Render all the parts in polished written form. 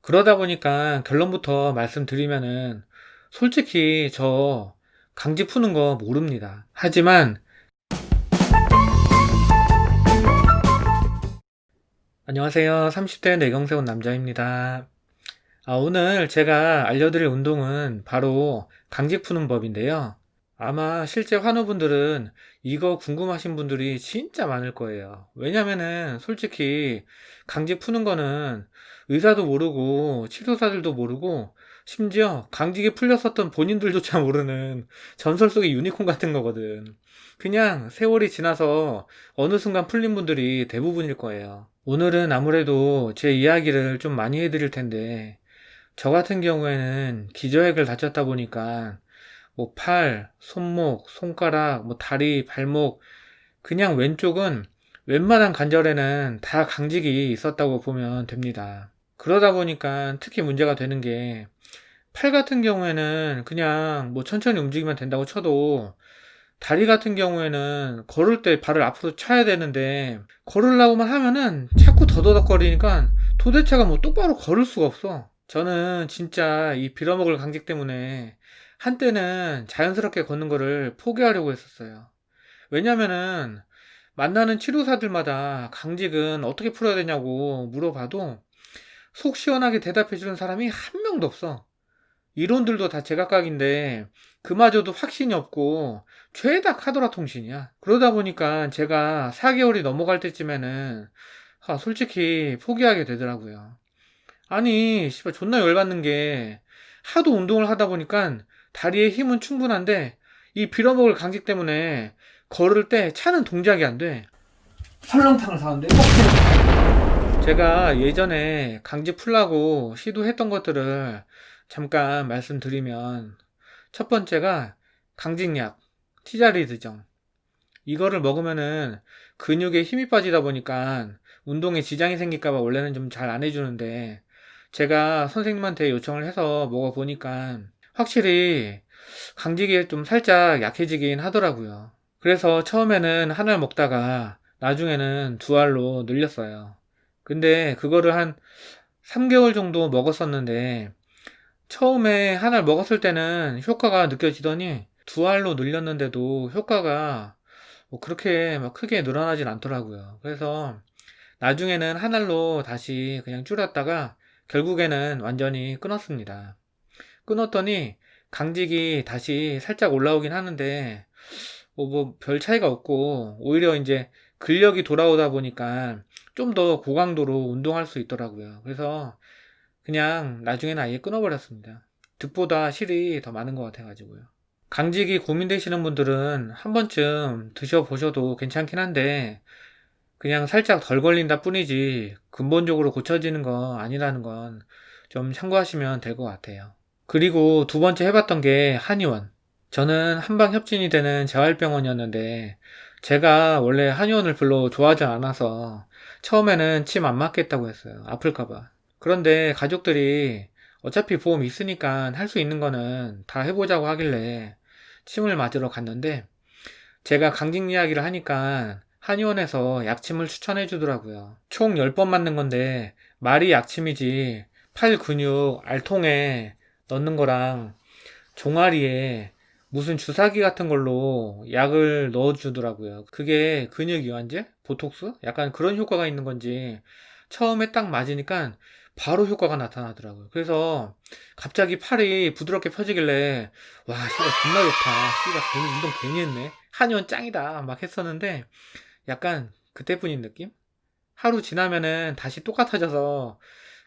그러다 보니까 결론부터 말씀드리면은 솔직히 저 강직 푸는 거 모릅니다. 하지만 안녕하세요. 30대 내경세운 남자입니다. 오늘 제가 알려드릴 운동은 바로 강직 푸는 법인데요. 아마 실제 환우분들은 이거 궁금하신 분들이 진짜 많을 거예요. 왜냐면은 솔직히 강직 푸는 거는 의사도 모르고 치료사들도 모르고 심지어 강직이 풀렸었던 본인들조차 모르는 전설 속의 유니콘 같은 거거든. 그냥 세월이 지나서 어느 순간 풀린 분들이 대부분일 거예요. 오늘은 아무래도 제 이야기를 좀 많이 해드릴 텐데 저 같은 경우에는 기저획을 다쳤다 보니까 뭐 팔, 손목, 손가락, 뭐 다리, 발목, 그냥 왼쪽은 웬만한 관절에는 다 강직이 있었다고 보면 됩니다. 그러다 보니까 특히 문제가 되는 게 팔 같은 경우에는 그냥 뭐 천천히 움직이면 된다고 쳐도 다리 같은 경우에는 걸을 때 발을 앞으로 차야 되는데 걸으려고만 하면은 자꾸 더더덕거리니까 도대체가 뭐 똑바로 걸을 수가 없어. 저는 진짜 이 빌어먹을 강직 때문에 한때는 자연스럽게 걷는 거를 포기하려고 했었어요. 왜냐면은 만나는 치료사들마다 강직은 어떻게 풀어야 되냐고 물어봐도 속 시원하게 대답해 주는 사람이 한 명도 없어. 이론들도 다 제각각인데 그마저도 확신이 없고 죄다 카더라 통신이야. 그러다 보니까 제가 4개월이 넘어갈 때쯤에는 솔직히 포기하게 되더라고요. 아니 씨발 존나 열받는 게 하도 운동을 하다 보니까 다리에 힘은 충분한데 이 빌어먹을 강직 때문에 걸을 때 차는 동작이 안 돼. 설렁탕을 사는데 제가 예전에 강직 풀라고 시도했던 것들을 잠깐 말씀드리면 첫 번째가 강직약, 티자리드정. 이거를 먹으면은 근육에 힘이 빠지다 보니까 운동에 지장이 생길까봐 원래는 좀 잘 안 해주는데 제가 선생님한테 요청을 해서 먹어보니까 확실히 강직이 좀 살짝 약해지긴 하더라고요. 그래서 처음에는 한 알 먹다가 나중에는 두 알로 늘렸어요. 근데 그거를 한 3개월 정도 먹었었는데 처음에 한 알 먹었을 때는 효과가 느껴지더니 두 알로 늘렸는데도 효과가 뭐 그렇게 막 크게 늘어나진 않더라고요. 그래서 나중에는 한 알로 다시 그냥 줄였다가 결국에는 완전히 끊었습니다. 끊었더니 강직이 다시 살짝 올라오긴 하는데 뭐 별 차이가 없고 오히려 이제 근력이 돌아오다 보니까 좀 더 고강도로 운동할 수 있더라고요. 그래서 그냥 나중에는 아예 끊어버렸습니다. 득보다 실이 더 많은 것 같아가지고요. 강직이 고민되시는 분들은 한 번쯤 드셔보셔도 괜찮긴 한데 그냥 살짝 덜 걸린다 뿐이지 근본적으로 고쳐지는 거 아니라는 건 좀 참고하시면 될 것 같아요. 그리고 두 번째 해봤던 게 한의원. 저는 한방협진이 되는 재활병원이었는데 제가 원래 한의원을 별로 좋아하지 않아서 처음에는 침 안 맞겠다고 했어요. 아플까봐. 그런데 가족들이 어차피 보험 있으니까 할 수 있는 거는 다 해보자고 하길래 침을 맞으러 갔는데 제가 강직 이야기를 하니까 한의원에서 약침을 추천해 주더라고요. 총 10번 맞는 건데 말이 약침이지 팔 근육 알통에 넣는 거랑 종아리에 무슨 주사기 같은 걸로 약을 넣어주더라고요. 그게 근육 이완제? 보톡스? 약간 그런 효과가 있는 건지 처음에 딱 맞으니까 바로 효과가 나타나더라고요. 그래서 갑자기 팔이 부드럽게 펴지길래 와, 씨발 존나 좋다. 씨발 괜히 운동 괜히 했네. 한의원 짱이다. 막 했었는데 약간 그때뿐인 느낌? 하루 지나면은 다시 똑같아져서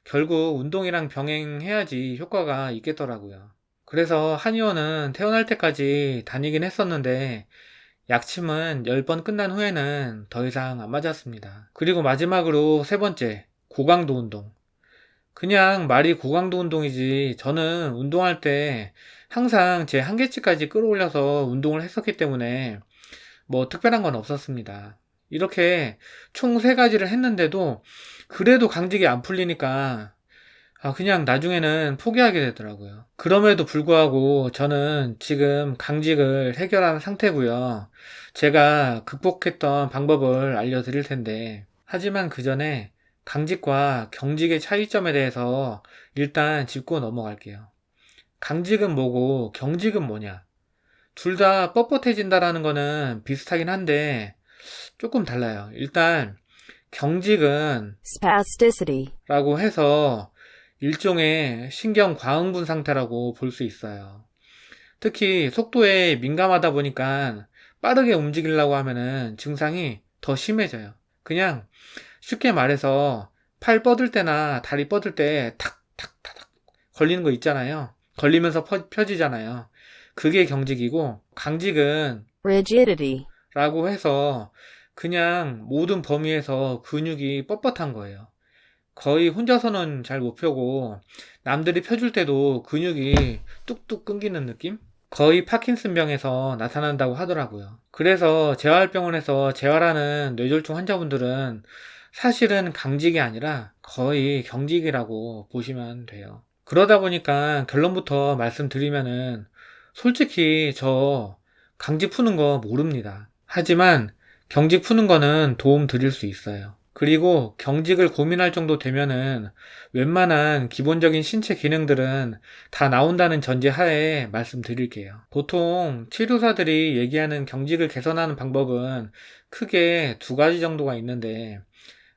결국 운동이랑 병행해야지 효과가 있겠더라고요. 그래서 한의원은 태어날 때까지 다니긴 했었는데 약침은 10번 끝난 후에는 더 이상 안 맞았습니다. 그리고 마지막으로 세 번째, 고강도 운동. 그냥 말이 고강도 운동이지 저는 운동할 때 항상 제 한계치까지 끌어올려서 운동을 했었기 때문에 뭐 특별한 건 없었습니다. 이렇게 총 세 가지를 했는데도 그래도 강직이 안 풀리니까 그냥 나중에는 포기하게 되더라고요. 그럼에도 불구하고 저는 지금 강직을 해결한 상태고요. 제가 극복했던 방법을 알려드릴 텐데 하지만 그 전에 강직과 경직의 차이점에 대해서 일단 짚고 넘어갈게요. 강직은 뭐고 경직은 뭐냐? 둘 다 뻣뻣해진다라는 거는 비슷하긴 한데 조금 달라요. 일단 경직은 spasticity, 라고 해서 일종의 신경 과흥분 상태라고 볼 수 있어요. 특히 속도에 민감하다 보니까 빠르게 움직이려고 하면은 증상이 더 심해져요. 그냥 쉽게 말해서 팔 뻗을 때나 다리 뻗을 때 탁탁탁탁 걸리는 거 있잖아요. 걸리면서 펴지잖아요. 그게 경직이고, 강직은 rigidity, 라고 해서 그냥 모든 범위에서 근육이 뻣뻣한 거예요. 거의 혼자서는 잘 못 펴고 남들이 펴줄 때도 근육이 뚝뚝 끊기는 느낌? 거의 파킨슨병에서 나타난다고 하더라고요. 그래서 재활병원에서 재활하는 뇌졸중 환자분들은 사실은 강직이 아니라 거의 경직이라고 보시면 돼요. 그러다 보니까 결론부터 말씀드리면은 솔직히 저 강직 푸는 거 모릅니다. 하지만 경직 푸는 거는 도움 드릴 수 있어요. 그리고 경직을 고민할 정도 되면은 웬만한 기본적인 신체 기능들은 다 나온다는 전제 하에 말씀드릴게요. 보통 치료사들이 얘기하는 경직을 개선하는 방법은 크게 두 가지 정도가 있는데,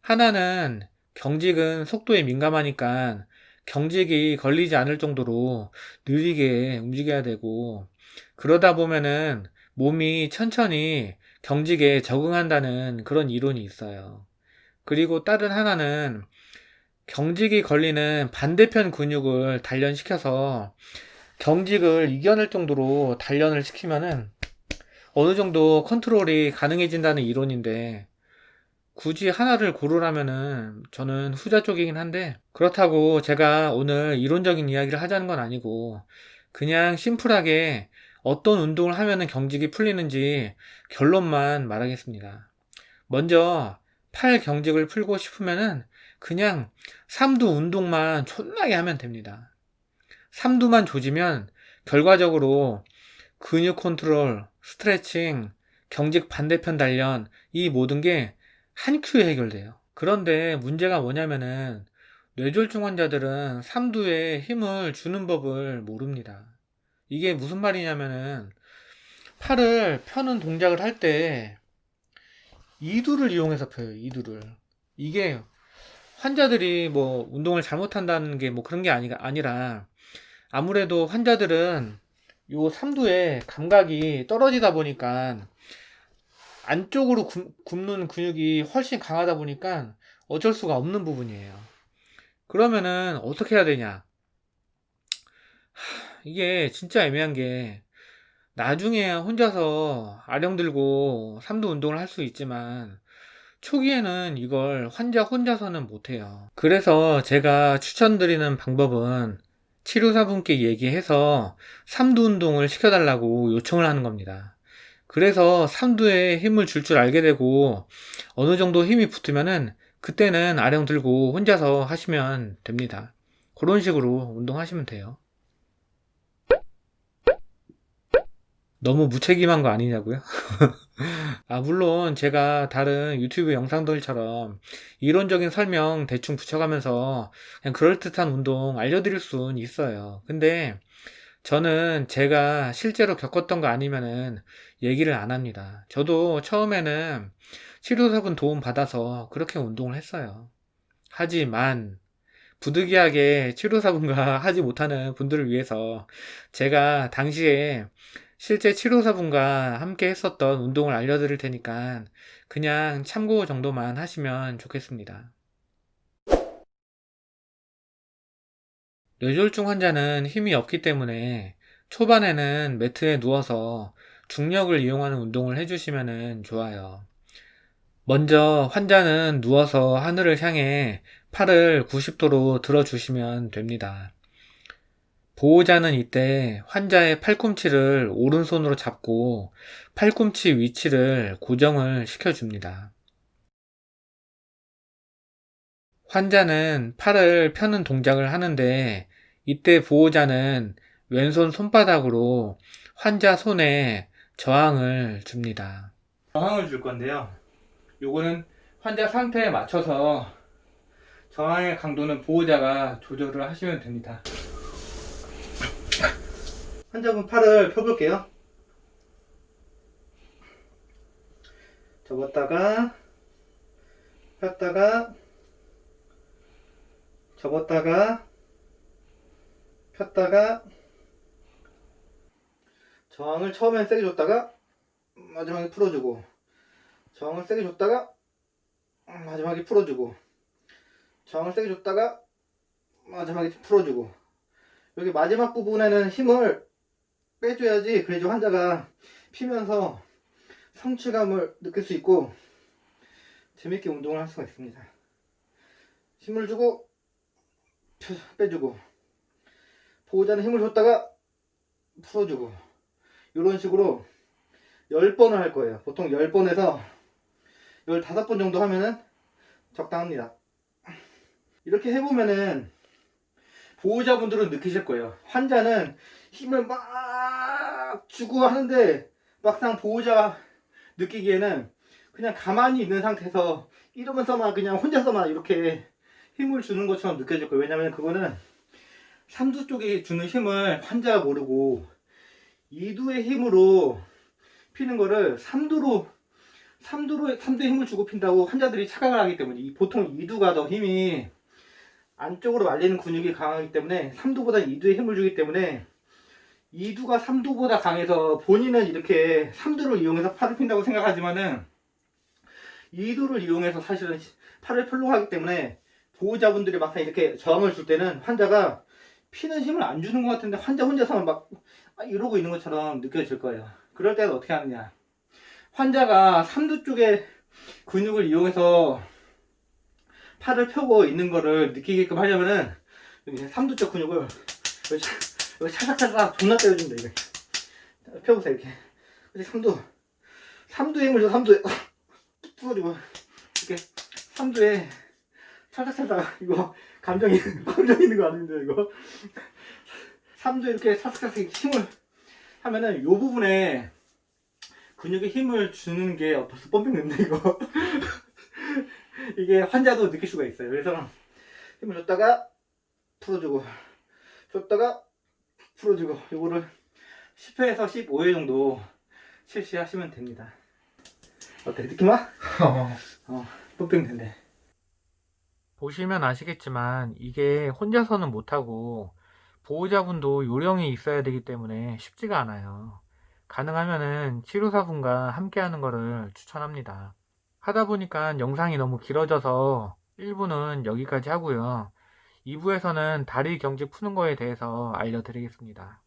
하나는 경직은 속도에 민감하니까 경직이 걸리지 않을 정도로 느리게 움직여야 되고, 그러다 보면은 몸이 천천히 경직에 적응한다는 그런 이론이 있어요. 그리고 다른 하나는 경직이 걸리는 반대편 근육을 단련시켜서 경직을 이겨낼 정도로 단련을 시키면은 어느 정도 컨트롤이 가능해진다는 이론인데, 굳이 하나를 고르라면은 저는 후자 쪽이긴 한데, 그렇다고 제가 오늘 이론적인 이야기를 하자는 건 아니고 그냥 심플하게 어떤 운동을 하면은 경직이 풀리는지 결론만 말하겠습니다. 먼저 팔 경직을 풀고 싶으면은 그냥 삼두 운동만 촌나게 하면 됩니다. 삼두만 조지면 결과적으로 근육 컨트롤, 스트레칭, 경직 반대편 단련, 이 모든 게 한 큐에 해결돼요. 그런데 문제가 뭐냐면은 뇌졸중 환자들은 삼두에 힘을 주는 법을 모릅니다. 이게 무슨 말이냐면은 팔을 펴는 동작을 할 때 이두를 이용해서 펴요. 이두를. 이게 환자들이 뭐 운동을 잘못한다는 게 뭐 그런 게 아니라 아무래도 환자들은 요 삼두의 감각이 떨어지다 보니까 안쪽으로 굽는 근육이 훨씬 강하다 보니까 어쩔 수가 없는 부분이에요. 그러면은 어떻게 해야 되냐? 이게 진짜 애매한 게, 나중에 혼자서 아령 들고 삼두 운동을 할 수 있지만 초기에는 이걸 환자 혼자서는 못해요. 그래서 제가 추천드리는 방법은 치료사분께 얘기해서 삼두 운동을 시켜달라고 요청을 하는 겁니다. 그래서 삼두에 힘을 줄 알게 되고 어느 정도 힘이 붙으면은 그때는 아령 들고 혼자서 하시면 됩니다. 그런 식으로 운동하시면 돼요. 너무 무책임한 거 아니냐고요? 물론 제가 다른 유튜브 영상들처럼 이론적인 설명 대충 붙여가면서 그냥 그럴듯한 운동 알려드릴 수는 있어요. 근데 저는 제가 실제로 겪었던 거 아니면은 얘기를 안 합니다. 저도 처음에는 치료사분 도움 받아서 그렇게 운동을 했어요. 하지만 부득이하게 치료사분과 하지 못하는 분들을 위해서 제가 당시에 실제 치료사분과 함께 했었던 운동을 알려드릴 테니까 그냥 참고 정도만 하시면 좋겠습니다. 뇌졸중 환자는 힘이 없기 때문에 초반에는 매트에 누워서 중력을 이용하는 운동을 해주시면 좋아요. 먼저 환자는 누워서 하늘을 향해 팔을 90도로 들어주시면 됩니다. 보호자는 이때 환자의 팔꿈치를 오른손으로 잡고 팔꿈치 위치를 고정을 시켜줍니다. 환자는 팔을 펴는 동작을 하는데 이때 보호자는 왼손 손바닥으로 환자 손에 저항을 줍니다. 저항을 줄 건데요. 요거는 환자 상태에 맞춰서 저항의 강도는 보호자가 조절을 하시면 됩니다. 환자분 팔을 펴볼게요. 접었다가 폈다가 접었다가 폈다가 저항을 처음엔 세게 줬다가 마지막에 풀어주고, 저항을 세게 줬다가 마지막에 풀어주고, 저항을 세게 줬다가 마지막에 풀어주고. 여기 마지막 부분에는 힘을 빼줘야지, 그래야지 환자가 피면서 성취감을 느낄 수 있고 재밌게 운동을 할 수가 있습니다. 힘을 주고 빼주고, 보호자는 힘을 줬다가 풀어주고, 이런 식으로 10번을 할 거예요. 보통 10번에서 15번 정도 하면은 적당합니다. 이렇게 해보면은 보호자분들은 느끼실 거예요. 환자는 힘을 막 주고 하는데 막상 보호자가 느끼기에는 그냥 가만히 있는 상태에서 이러면서만 그냥 혼자서만 이렇게 힘을 주는 것처럼 느껴질 거예요. 왜냐면 그거는 삼두 쪽에 주는 힘을 환자가 모르고 2두의 힘으로 피는 거를 3두의 힘을 주고 핀다고 환자들이 착각을 하기 때문에, 보통 2두가 더 힘이 안쪽으로 말리는 근육이 강하기 때문에 3두보다 2두의 힘을 주기 때문에 2두가 3두보다 강해서 본인은 이렇게 3두를 이용해서 팔을 핀다고 생각하지만은 2두를 이용해서 사실은 팔을 펴려고 하기 때문에 보호자분들이 막상 이렇게 저항을 줄 때는 환자가 피는 힘을 안 주는 것 같은데 환자 혼자서만 막 이러고 있는 것처럼 느껴질 거예요. 그럴 때는 어떻게 하느냐, 환자가 3두 쪽의 근육을 이용해서 팔을 펴고 있는 거를 느끼게끔 하려면은 여기 3두 쪽 근육을 여기 차삭차삭 존나 때려준다. 이거 펴보세요. 이렇게 3두의 힘을 줘. 3두에 풀어주고 이렇게 3두에 차삭차삭, 이거 감정 있는 거 아닌데, 이거 3두에 이렇게 차삭차삭 힘을 하면은 요 부분에 근육에 힘을 주는 게 벌써 펌핑 됐네 이거. 이게 환자도 느낄 수가 있어요. 그래서 힘을 줬다가 풀어주고, 줬다가 풀어주고, 요거를 10회에서 15회 정도 실시하시면 됩니다. 어때? 느낌 와? 펌핑 된대. 보시면 아시겠지만 이게 혼자서는 못하고 보호자분도 요령이 있어야 되기 때문에 쉽지가 않아요. 가능하면은 치료사분과 함께 하는 거를 추천합니다. 하다 보니까 영상이 너무 길어져서 1부는 여기까지 하고요. 2부에서는 다리 경직 푸는 거에 대해서 알려드리겠습니다.